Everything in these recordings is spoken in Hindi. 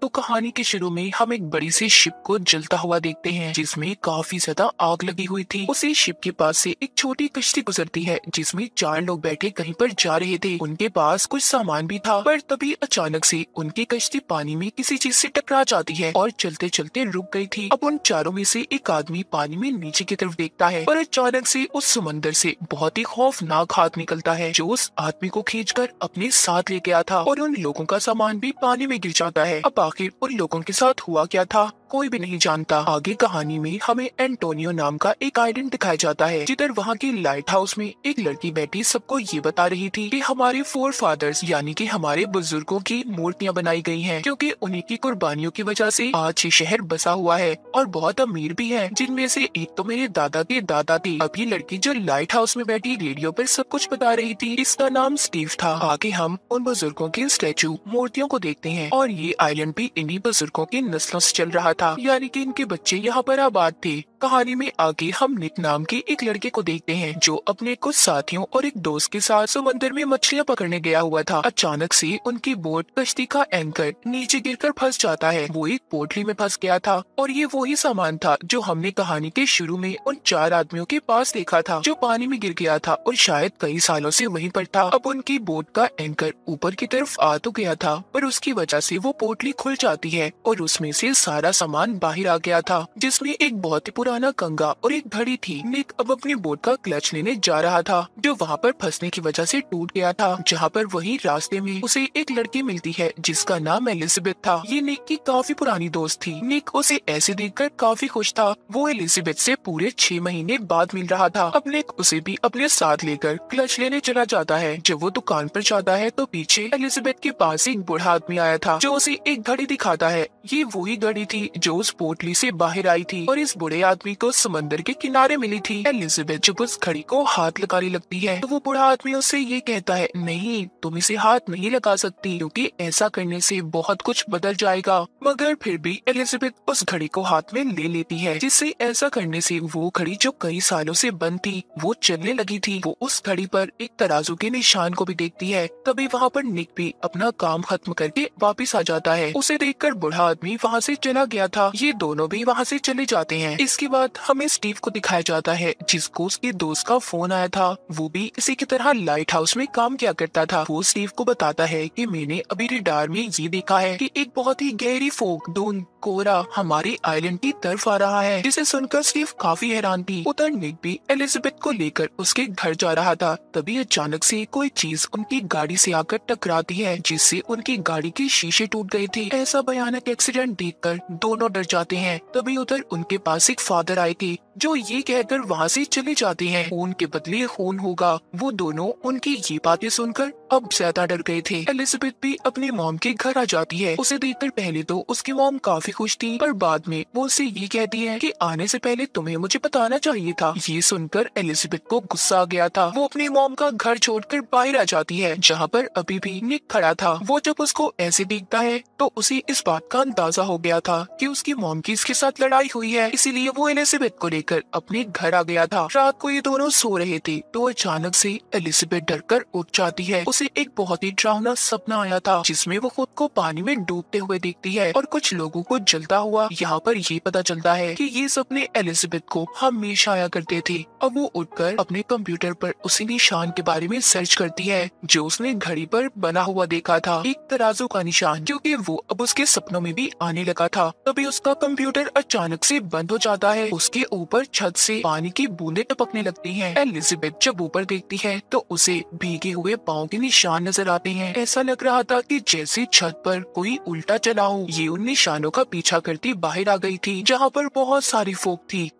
तो कहानी के शुरू में हम एक बड़ी सी शिप को जलता हुआ देखते हैं जिसमें काफी ज्यादा आग लगी हुई थी। उसी शिप के पास से एक छोटी कश्ती गुजरती है जिसमें 4 लोग बैठे कहीं पर जा रहे थे। उनके पास कुछ सामान भी था, पर तभी अचानक से उनकी कश्ती पानी में किसी चीज से टकरा जाती है और चलते चलते रुक गई थी। अब उन चारों में से एक आदमी पानी में नीचे की तरफ देखता है और अचानक से उस समंदर से बहुत ही खौफनाक हाथ निकलता है जो उस आदमी को खींचकर अपने साथ ले गया था और उन लोगों का सामान भी पानी में गिर जाता है। अब आखिर उन लोगों के साथ हुआ क्या था कोई भी नहीं जानता। आगे कहानी में हमें एंटोनियो नाम का एक आइलैंड दिखाया जाता है जिधर वहाँ के लाइट हाउस में एक लड़की बैठी सबको ये बता रही थी कि हमारे फोर फादर्स यानी कि हमारे बुजुर्गों की मूर्तियाँ बनाई गई हैं क्योंकि उन्हीं की कुर्बानियों की वजह से आज ये शहर बसा हुआ है और बहुत अमीर भी है, जिनमें से एक तो मेरे दादा के दादा थे। अब ये लड़की जो लाइट हाउस में बैठी रेडियो पर सब कुछ बता रही थी, इसका नाम स्टीव था। आगे हम उन बुजुर्गों के स्टैचू मूर्तियों को देखते हैं और ये आइलैंड भी इन्हीं बुजुर्गों की नस्लों से चल रहा था, यानी कि इनके बच्चे यहाँ पर आबाद थे। कहानी में आगे हम निक नाम के एक लड़के को देखते हैं जो अपने कुछ साथियों और एक दोस्त के साथ समंदर में मछलियाँ पकड़ने गया हुआ था। अचानक से उनकी बोट कश्ती का एंकर नीचे गिरकर फंस जाता है। वो एक पोटली में फंस गया था और ये वही सामान था जो हमने कहानी के शुरू में उन 4 आदमियों के पास देखा था जो पानी में गिर गया था और शायद कई सालों से वहीं पर था। अब उनकी बोट का एंकर ऊपर की तरफ आ तो गया था पर उसकी वजह से वो पोटली खुल जाती है और उसमें से सारा सामान बाहर आ गया था जिसमें एक बहुत ही पुराना कंगा और एक घड़ी थी। निक अब अपनी बोट का क्लच लेने जा रहा था जो वहाँ पर फंसने की वजह से टूट गया था। जहाँ पर वही रास्ते में उसे एक लड़की मिलती है जिसका नाम एलिजाबेथ था। ये निक की काफी पुरानी दोस्त थी। निक उसे ऐसे देखकर काफी खुश था। वो एलिजाबेथ से पूरे 6 महीने बाद मिल रहा था। अब निक उसे भी अपने साथ लेकर क्लच लेने चला जाता है। जब वो दुकान पर जाता है तो पीछे एलिजाबेथ के पास एक बूढ़ा आदमी आया था जो उसे एक घड़ी दिखाता है। ये वही घड़ी थी जो उस पोटली से बाहर आई थी और इस बूढ़े आदमी को समंदर के किनारे मिली थी। एलिजाबेथ जब उस घड़ी को हाथ लगाने लगती है तो वो बूढ़ा आदमी उससे ये कहता है, नहीं तुम इसे हाथ नहीं लगा सकती क्योंकि ऐसा करने से बहुत कुछ बदल जाएगा। मगर फिर भी एलिजाबेथ उस घड़ी को हाथ में ले लेती है जिससे ऐसा करने से वो घड़ी जो कई सालों से बंद थी वो चलने लगी थी। वो उस घड़ी पर एक तराजू के निशान को भी देखती है। तभी वहाँ पर निक भी अपना काम खत्म करके वापिस आ जाता है। उसे देखकर बूढ़ा आदमी वहाँ से चला गया था। ये दोनों भी वहाँ से चले जाते हैं। इसके बाद हमें स्टीव को दिखाया जाता है जिसको उसके दोस्त का फोन आया था। वो भी इसी की तरह लाइट हाउस में काम किया करता था। वो स्टीव को बताता है कि मैंने अभी रडार में ये देखा है कि एक बहुत ही गहरी फोक धुंध कोहरा हमारे आइलैंड की तरफ आ रहा है, जिसे सुनकर स्टीव काफी हैरान थी। उधर निक भी एलिजाबेथ को लेकर उसके घर जा रहा था। तभी अचानक से कोई चीज उनकी गाड़ी से आकर टकराती है जिससे उनकी गाड़ी के शीशे टूट गए थे। ऐसा भयानक एक्सीडेंट देखकर दोनों डर जाते हैं। तभी उधर उनके पास एक फादर आए थे जो ये कहकर वहाँ से चले जाते हैं, खून के बदले खून होगा। वो दोनों उनकी ये बातें सुनकर अब ज्यादा डर गए थे। एलिजाबेथ भी अपनी मॉम के घर आ जाती है। उसे देखकर पहले तो उसकी मॉम काफी खुश थी पर बाद में वो उससे ये कहती है कि आने से पहले तुम्हें मुझे बताना चाहिए था। ये सुनकर एलिजाबेथ को गुस्सा आ गया था। वो अपनी मॉम का घर छोड़कर बाहर आ जाती है जहाँ पर अभी भी निक खड़ा था। वो जब उसको ऐसे देखता है तो उसे इस बात का अंदाजा हो गया था कि उसकी मॉम की इसके साथ लड़ाई हुई है, इसीलिए वो एलिजाबेथ को लेकर अपने घर आ गया था। रात को ये दोनों सो रहे थे तो अचानक से एलिजाबेथ डरकर उठ जाती है। उसे एक बहुत ही डरावना सपना आया था जिसमें वो खुद को पानी में डूबते हुए देखती है और कुछ लोगों को जलता हुआ। यहाँ पर ये पता चलता है कि ये सपने एलिजाबेथ को हमेशा आया करते थे। अब वो उठकर अपने कंप्यूटर पर उसी निशान के बारे में सर्च करती है जो उसने घड़ी पर बना हुआ देखा था, एक तराजू का निशान, क्योंकि वो अब उसके सपनों में भी आने लगा था। तभी उसका कंप्यूटर अचानक से बंद हो जाता है। उसके ऊपर छत से पानी की बूंदें टपकने लगती हैं। एलिजाबेथ जब ऊपर देखती है तो उसे भीगे हुए पाँव के निशान नजर आते हैं। ऐसा लग रहा था कि जैसे छत पर कोई उल्टा चला हो। ये उन निशानों का पीछा करती बाहर आ गई थी जहाँ पर बहुत सारी फोक थी।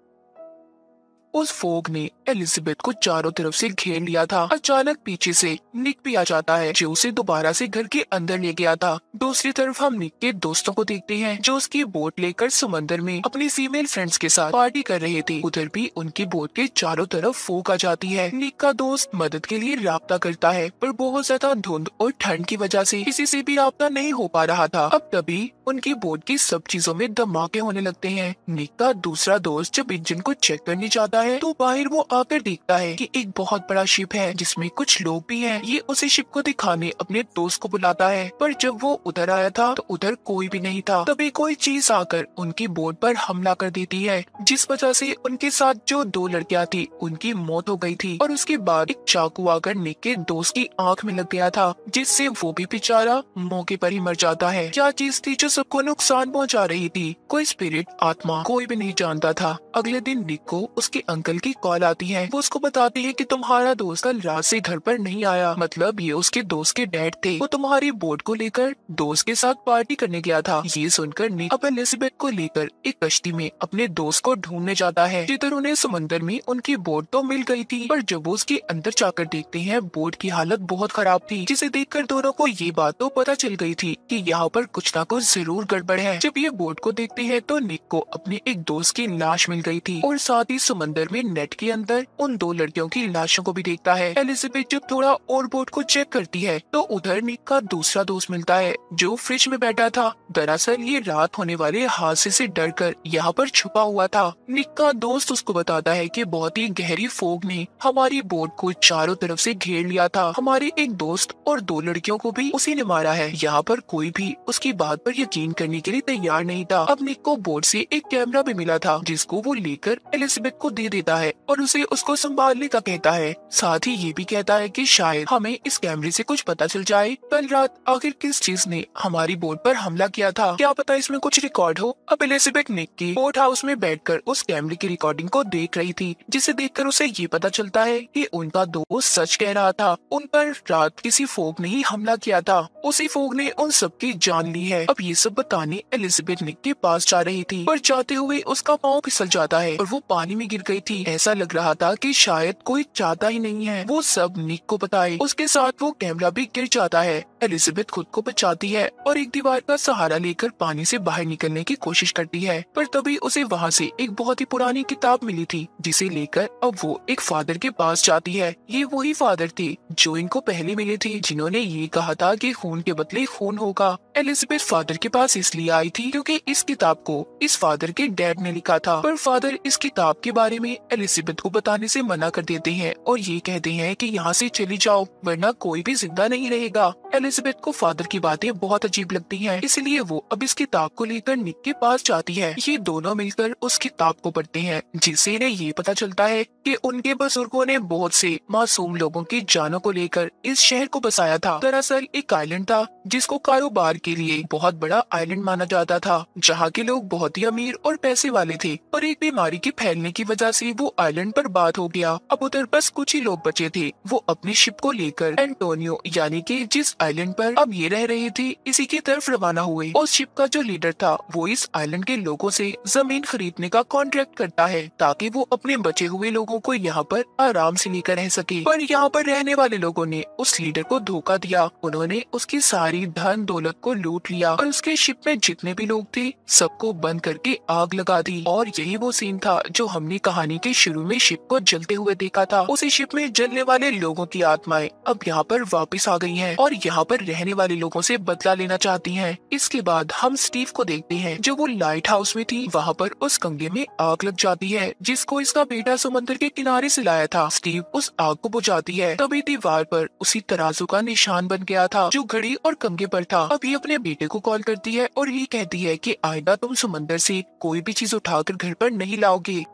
उस फोग ने एलिजाबेथ को चारों तरफ से घेर लिया था। अचानक पीछे से निक भी आ जाता है जो उसे दोबारा से घर के अंदर ले गया था। दूसरी तरफ हम निक के दोस्तों को देखते हैं जो उसकी बोट लेकर समंदर में अपनी फीमेल फ्रेंड्स के साथ पार्टी कर रहे थे। उधर भी उनकी बोट के चारों तरफ फोग आ जाती है। निक का दोस्त मदद के लिए राब्ता करता है पर बहुत ज्यादा धुंध और ठंड की वजह से किसी से भी राब्ता नहीं हो पा रहा था। अब तभी उनकी बोट की सब चीजों में धमाके होने लगते हैं। निक का दूसरा दोस्त जब इंजन को चेक करने जाता है तो बाहर वो आकर देखता है कि एक बहुत बड़ा शिप है जिसमें कुछ लोग भी हैं। ये उसी शिप को दिखाने अपने दोस्त को बुलाता है, पर जब वो उधर आया था तो उधर कोई भी नहीं था। तभी कोई चीज आकर उनकी बोट पर हमला कर देती है, जिस वजह से उनके साथ जो 2 लड़कियां थी उनकी मौत हो गई थी। और उसके बाद एक चाकू आकर निक के दोस्त की आंख में लग गया था, जिससे वो भी बेचारा मौके पर ही मर जाता है। क्या चीज थी जो सबको नुकसान पहुंचा रही थी? कोई स्पिरिट, आत्मा, कोई भी नहीं जानता था। अगले दिन निक को उसके अंकल की कॉल आती है। वो उसको बताते हैं कि तुम्हारा दोस्त कल रात से घर पर नहीं आया। मतलब ये उसके दोस्त के डैड थे। वो तुम्हारी बोट को लेकर दोस्त के साथ पार्टी करने गया था। ये सुनकर निक अब एलिजाबेथ को लेकर एक कश्ती में अपने दोस्त को ढूंढने जाता है, जिधर उन्हें समंदर में उनकी बोट तो मिल गई थी, पर जब वो उसके अंदर जाकर देखते हैं बोट की हालत बहुत खराब थी, जिसे देखकर दोनों को ये बात तो पता चल गई थी कि यहाँ पर कुछ ना कुछ जरूर गड़बड़ है। जब ये बोट को देखते हैं तो निक को अपने एक दोस्त की लाश मिल गई थी, और साथ ही समंदर में नेट के अंदर उन 2 लड़कियों की लाशों को भी देखता है। एलिजाबेथ जब थोड़ा और बोट को चेक करती है तो उधर निक का दूसरा दोस्त मिलता है जो फ्रिज में बैठा था। दरअसल ये रात होने वाले हादसे से डरकर यहाँ पर छुपा हुआ था। निक का दोस्त उसको बताता है कि बहुत ही गहरी फोग ने हमारी बोट को चारों तरफ से घेर लिया था। हमारे एक दोस्त और 2 लड़कियों को भी उसी ने मारा है। यहाँ पर कोई भी उसकी बात पर यकीन करने के लिए तैयार नहीं था। अब निक को बोट से एक कैमरा भी मिला था, जिसको वो लेकर एलिजाबेथ को दे देता है और उसे उसको संभालने का कहता है। साथ ही ये भी कहता है कि शायद हमें इस कैमरे से कुछ पता चल जाए कल रात आखिर किस चीज ने हमारी बोट पर हमला किया था। क्या पता इसमें कुछ रिकॉर्ड हो। अब एलिजाबेथ निक की बोट हाउस में बैठकर उस कैमरे की रिकॉर्डिंग को देख रही थी, जिसे देखकर उसे ये पता चलता है कि उनका दोस्त सच कह रहा था। उन पर रात किसी फोग ने ही हमला किया था। उसी फोग ने उन सबकी जान ली है। अब ये सब बताने एलिजाबेथ निक के पास जा रही थी, पर जाते हुए उसका पाँव फिसल जाता है और वो पानी में गिर गई थी। ऐसा लग रहा था कि शायद कोई चाहता ही नहीं है वो सब निक को बताए। उसके साथ वो कैमरा भी गिर जाता है। एलिजाबेथ खुद को बचाती है और एक दीवार का सहारा लेकर पानी से बाहर निकलने की कोशिश करती है, पर तभी उसे वहाँ से एक बहुत ही पुरानी किताब मिली थी, जिसे लेकर अब वो एक फादर के पास जाती है। ये वही फादर थे जो इनको पहले मिले थे, जिन्होंने ये कहा था कि खून के बदले खून होगा। एलिजाबेथ फादर के पास इसलिए आई थी क्योंकि इस किताब को इस फादर के डैड ने लिखा था, पर फादर इस किताब के बारे में एलिजाबेथ को बताने से मना कर देते हैं और ये कहते हैं कि यहाँ से चली जाओ वरना कोई भी जिंदा नहीं रहेगा। एलिजाबेथ को फादर की बातें बहुत अजीब लगती हैं, इसलिए वो अब इस किताब को लेकर निक के पास जाती है। ये दोनों मिलकर उस किताब को पढ़ते हैं, जिससे इन्हें ये पता चलता है कि उनके बुजुर्गों ने बहुत से मासूम लोगों की जानों को लेकर इस शहर को बसाया था। दरअसल एक आइलैंड था जिसको कारोबार के लिए बहुत बड़ा आइलैंड माना जाता था, जहाँ के लोग बहुत ही अमीर और पैसे वाले थे, पर एक बीमारी के फैलने की वजह से वो आइलैंड बर्बाद हो गया। अब उधर बस कुछ ही लोग बचे थे। वो अपनी शिप को लेकर एंटोनियो यानी कि जिस आइलैंड पर अब ये रह रहे थे इसी की तरफ रवाना हुए। उस शिप का जो लीडर था वो इस आइलैंड के लोगों से जमीन खरीदने का कॉन्ट्रैक्ट करता है, ताकि वो अपने बचे हुए लोगों को यहाँ पर आराम से लेकर रह सके। पर यहाँ पर रहने वाले लोगों ने उस लीडर को धोखा दिया। उन्होंने उसकी सारी धन दौलत को लूट लिया और उसके शिप में जितने भी लोग थे सबको बंद करके आग लगा दी। और यही वो सीन था जो हमने कहानी के शुरू में शिप को जलते हुए देखा था। उसी शिप में जलने वाले लोगों की आत्माएं अब यहाँ पर वापस आ गई हैं और यहाँ पर रहने वाले लोगों से बदला लेना चाहती हैं। इसके बाद हम स्टीव को देखते हैं जो वो लाइट हाउस में थी। वहाँ पर उस कमरे में आग लग जाती है जिसको इसका बेटा समंदर के किनारे से लाया था। स्टीव उस आग को बुझाती है, तभी दीवार पर उसी तराजू का निशान बन गया था जो घड़ी और कंघे पर था। अभी अपने बेटे को कॉल करती है और ये कहती है कि आइंदा तुम समंदर से कोई भी चीज उठाकर घर पर नहीं लाओगे।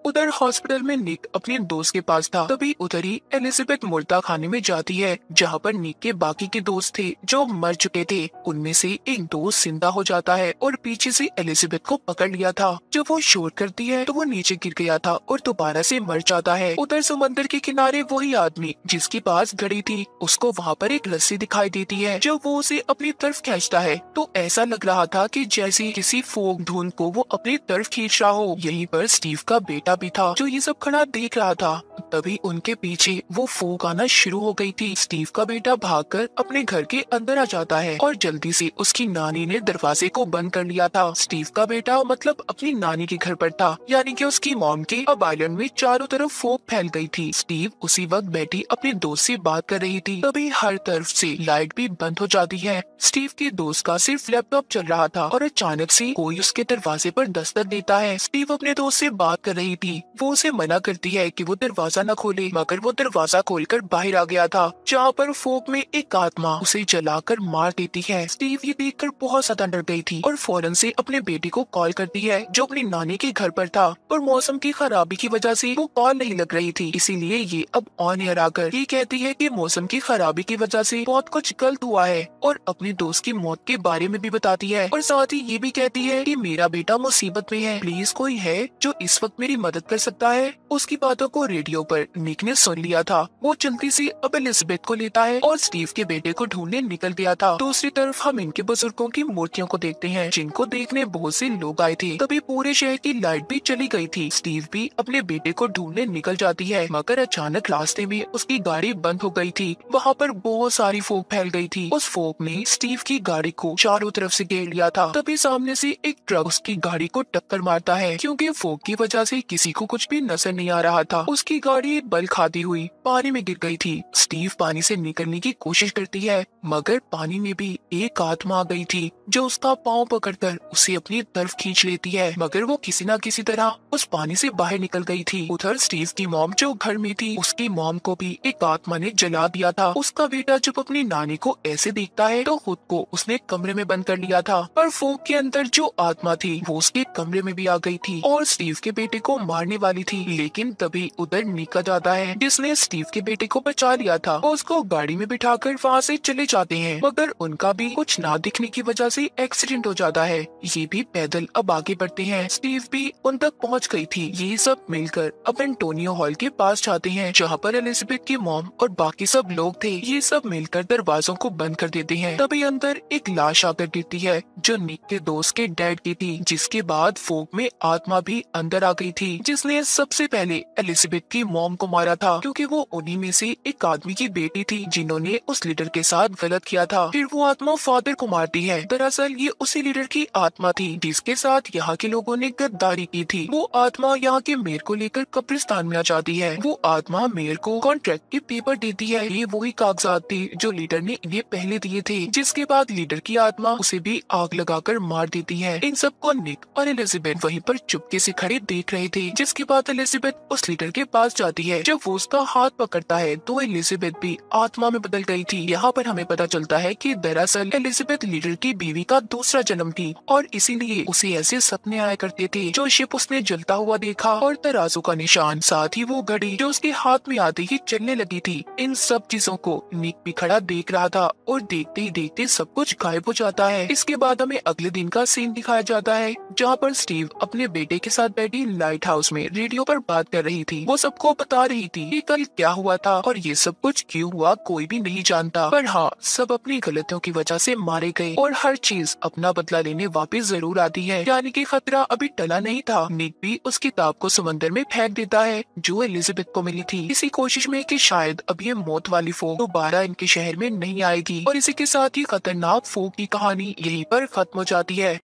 उधर हॉस्पिटल में निक अपने दोस्त के पास था, तभी उधर ही एलिजाबेथ मुर्दा खाने में जाती है जहाँ पर निक के बाकी के दोस्त थे जो मर चुके थे। उनमें से एक दोस्त जिंदा हो जाता है और पीछे से एलिजाबेथ को पकड़ लिया था। जब वो शोर करती है तो वो नीचे गिर गया था और दोबारा से मर जाता है। उधर समंदर के किनारे वही आदमी जिसके पास घड़ी थी, उसको वहाँ पर एक रस्सी दिखाई देती है। जब वो उसे अपनी तरफ खींचता है तो ऐसा लग रहा था कि जैसे किसी फोक धुन को वो अपनी तरफ खींच रहा हो। यहीं पर स्टीव का बेटा भी था जो ये सब खड़ा देख रहा था। तभी उनके पीछे वो फोक आना शुरू हो गई थी। स्टीव का बेटा भागकर अपने घर के अंदर आ जाता है और जल्दी से उसकी नानी ने दरवाजे को बंद कर लिया था। स्टीव का बेटा मतलब अपनी नानी के घर पर था, यानी कि उसकी मॉम के अब आइलैंड में चारों तरफ फोक फैल गई थी। स्टीव उसी वक्त बैठी अपने दोस्त से बात कर रही थी, तभी हर तरफ से लाइट भी बंद हो जाती है। स्टीव के दोस्त का सिर्फ लैपटॉप चल रहा था और अचानक से कोई उसके दरवाजे पर दस्तक देता है। स्टीव अपने दोस्त से बात कर रही थी। वो उसे मना करती है कि वो दरवाजा न खोले, मगर वो दरवाजा खोलकर बाहर आ गया था, जहाँ पर फोक में एक आत्मा उसे जलाकर मार देती है। स्टीव ये देखकर बहुत ज्यादा डर गई थी और फौरन से अपने बेटे को कॉल करती है, जो अपनी नानी के घर पर था, पर मौसम की खराबी की वजह से वो कॉल नहीं लग रही थी। इसीलिए ये अब ऑन एयर आकर ये कहती है कि मौसम की खराबी की वजह से बहुत कुछ गलत हुआ है, और अपने दोस्त की मौत के बारे में भी बताती है, और साथ ही ये भी कहती है कि मेरा बेटा मुसीबत में है, प्लीज कोई है जो इस वक्त मेरी मदद कर सकता है। उसकी बातों को रेडियो पर निक ने सुन लिया था। वो जल्दी से अब एलिजाबेथ को लेता है और स्टीव के बेटे को ढूंढने निकल गया था। दूसरी तरफ हम इनके बुजुर्गों की मूर्तियों को देखते हैं, जिनको देखने बहुत से लोग आए थे। तभी पूरे शहर की लाइट भी चली गई थी। स्टीव भी अपने बेटे को ढूंढने निकल जाती है, मगर अचानक रास्ते में उसकी गाड़ी बंद हो गई थी। वहाँ पर बहुत सारी फोग फैल गई थी। उस फोग ने स्टीव की गाड़ी को चारों तरफ से घेर लिया था। तभी सामने से एक ट्रक उसकी गाड़ी को टक्कर मारता है। क्योंकि फोग की वजह से किसी को कुछ भी नजर नहीं आ रहा था, उसकी गाड़ी बल खाती हुई पानी में गिर गई थी। स्टीव पानी से निकलने की कोशिश करती है, मगर पानी में भी एक आत्मा आ गई थी, जो उसका पाँव पकड़कर उसे अपनी तरफ खींच लेती है, मगर वो किसी न किसी तरह उस पानी से बाहर निकल गई थी। उधर स्टीव की मॉम जो घर में थी, उसकी मॉम को भी एक आत्मा ने जला दिया था। उसका बेटा जब अपनी नानी को ऐसे देखता है तो खुद को उसने कमरे में बंद कर लिया था, पर फोग के अंदर जो आत्मा थी वो उसके कमरे में भी आ गई थी और स्टीव के बेटे को मारने वाली थी। लेकिन तभी उधर निक आ जाता है, जिसने स्टीव के बेटे को बचा लिया था। वो उसको गाड़ी में बिठाकर वहाँ से चले जाते हैं, मगर उनका भी कुछ ना दिखने की वजह से एक्सीडेंट हो जाता है। ये भी पैदल अब आगे बढ़ते हैं। स्टीव भी उन तक पहुँच गई थी। ये सब मिलकर अब एंटोनियो हॉल के पास जाते हैं, जहाँ पर एलिजाबेथ की मॉम और बाकी सब लोग थे। ये सब मिलकर दरवाजों को बंद कर देते हैं। तभी अंदर एक लाश आकर गिरती है, जो निक के दोस्त के डैड की थी। जिसके बाद फोग में आत्मा भी अंदर आ गई थी, जिसने सबसे पहले एलिजाबेथ की मॉम को मारा था, क्योंकि वो उन्हीं में से एक आदमी की बेटी थी जिन्होंने उस लीडर के साथ गलत किया था। फिर वो आत्मा फादर को मारती है। दरअसल ये उसी लीडर की आत्मा थी जिसके साथ यहाँ के लोगों ने गद्दारी की थी। वो आत्मा यहाँ के मेयर को लेकर कब्रिस्तान में आ जाती है। वो आत्मा मेयर को कॉन्ट्रैक्ट के पेपर देती है। ये वही कागजात थे जो लीडर ने इन्हें पहले दिए थे। जिसके बाद लीडर की आत्मा उसे भी आग लगाकर मार देती है। इन सबको निक और एलिजाबेथ वहीं पर चुपके से खड़े देख रहे थे। जिसके बाद एलिजाबेथ उस लीडर के पास जाती है। जब वो उसका हाथ पकड़ता है तो एलिजाबेथ भी आत्मा में बदल गई थी। यहाँ पर हमें पता चलता है कि दरअसल एलिजाबेथ लीडर की बीवी का दूसरा जन्म थी, और इसीलिए उसे ऐसे सपने आया करते थे। जो शिप उसने जलता हुआ देखा और तराजू का निशान, साथ ही वो घड़ी जो उसके हाथ में आते ही चलने लगी थी, इन सब चीजों को निक भी खड़ा देख रहा था। और देखते ही देखते सब कुछ गायब हो जाता है। इसके बाद हमें अगले दिन का सीन दिखाया जाता है, जहाँ पर स्टीव अपने बेटे के साथ बैठी लाइट हाउस में रेडियो पर बात कर रही थी। वो सबको बता रही थी कि कल क्या हुआ था और ये सब कुछ क्यों हुआ कोई भी नहीं जानता, पर हाँ, सब अपनी गलतियों की वजह से मारे गए और हर चीज अपना बदला लेने वापस जरूर आती है। यानी कि खतरा अभी टला नहीं था। निक भी उस किताब को समंदर में फेंक देता है जो एलिजाबेथ को मिली थी, इसी कोशिश में कि शायद अब ये मौत वाली फोग दोबारा इनके शहर में नहीं आएगी। और इसी के साथ ही खतरनाक फोग की कहानी यहीं पर खत्म हो जाती है।